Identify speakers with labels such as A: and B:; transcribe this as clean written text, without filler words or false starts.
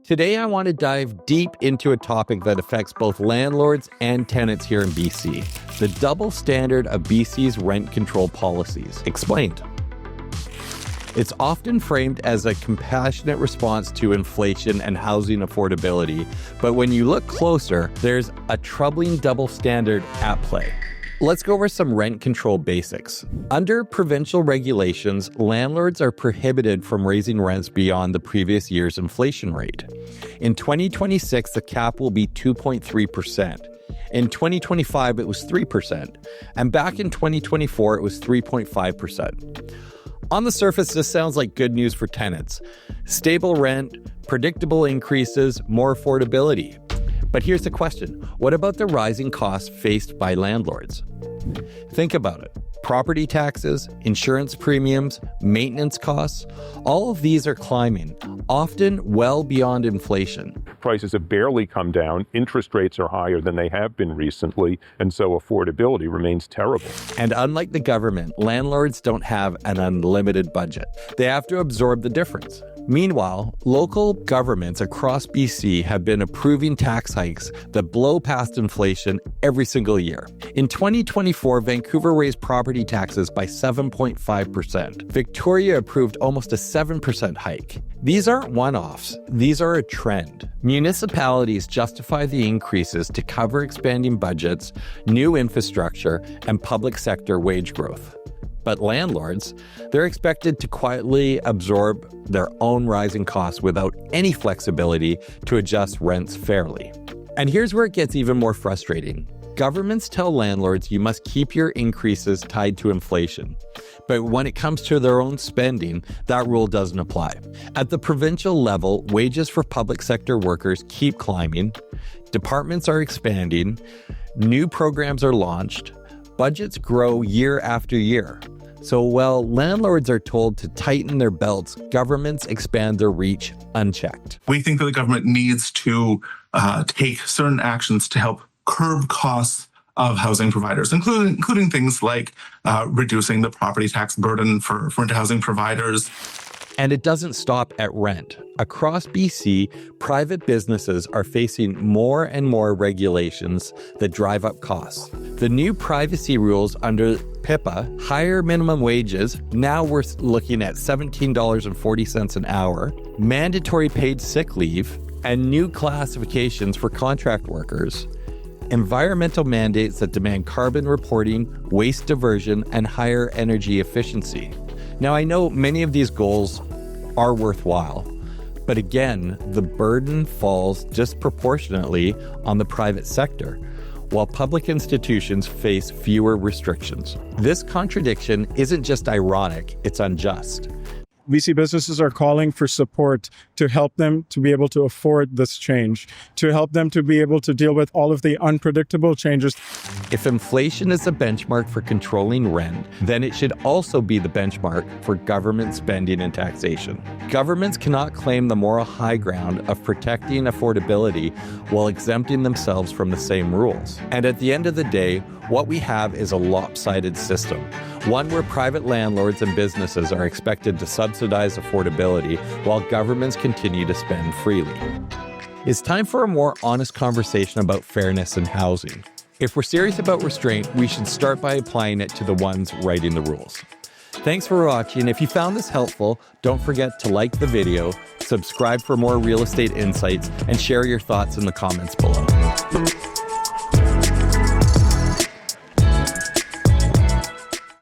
A: Today, I want to dive deep into a topic that affects both landlords and tenants here in BC, the double standard of BC's rent control policies. Explained. It's often framed as a compassionate response to inflation and housing affordability, but when you look closer, there's a troubling double standard at play. Let's go over some rent control basics. Under provincial regulations, landlords are prohibited from raising rents beyond the previous year's inflation rate. In 2026, the cap will be 2.3%. In 2025, it was 3%. And back in 2024, it was 3.5%. On the surface, this sounds like good news for tenants. Stable rent, predictable increases, more affordability. But here's the question. What about the rising costs faced by landlords? Think about it. Property taxes, insurance premiums, maintenance costs, all of these are climbing, often well beyond inflation.
B: Prices have barely come down, interest rates are higher than they have been recently, and so affordability remains terrible.
A: And unlike the government, landlords don't have an unlimited budget. They have to absorb the difference. Meanwhile, local governments across BC have been approving tax hikes that blow past inflation every single year. In 2024, Vancouver raised property taxes by 7.5%. Victoria approved almost a 7% hike. These aren't one-offs, these are a trend. Municipalities justify the increases to cover expanding budgets, new infrastructure, and public sector wage growth. But landlords, they're expected to quietly absorb their own rising costs without any flexibility to adjust rents fairly. And here's where it gets even more frustrating. Governments tell landlords you must keep your increases tied to inflation. But when it comes to their own spending, that rule doesn't apply. At the provincial level, wages for public sector workers keep climbing, departments are expanding, new programs are launched, budgets grow year after year. So while landlords are told to tighten their belts, governments expand their reach unchecked.
C: We think that the government needs to take certain actions to help curb costs of housing providers, including things like reducing the property tax burden for rental housing providers.
A: And it doesn't stop at rent. Across BC, private businesses are facing more and more regulations that drive up costs. The new privacy rules under PIPA, higher minimum wages, now we're looking at $17.40 an hour, mandatory paid sick leave, and new classifications for contract workers, environmental mandates that demand carbon reporting, waste diversion, and higher energy efficiency. Now, I know many of these goals are worthwhile, but again, the burden falls disproportionately on the private sector, while public institutions face fewer restrictions. This contradiction isn't just ironic, it's unjust.
D: BC businesses are calling for support to help them to be able to afford this change, to help them to be able to deal with all of the unpredictable changes.
A: If inflation is a benchmark for controlling rent, then it should also be the benchmark for government spending and taxation. Governments cannot claim the moral high ground of protecting affordability while exempting themselves from the same rules. And at the end of the day, what we have is a lopsided system, one where private landlords and businesses are expected to subsidize affordability while governments continue to spend freely. It's time for a more honest conversation about fairness in housing. If we're serious about restraint, we should start by applying it to the ones writing the rules. Thanks for watching. If you found this helpful, don't forget to like the video, subscribe for more real estate insights, and share your thoughts in the comments below.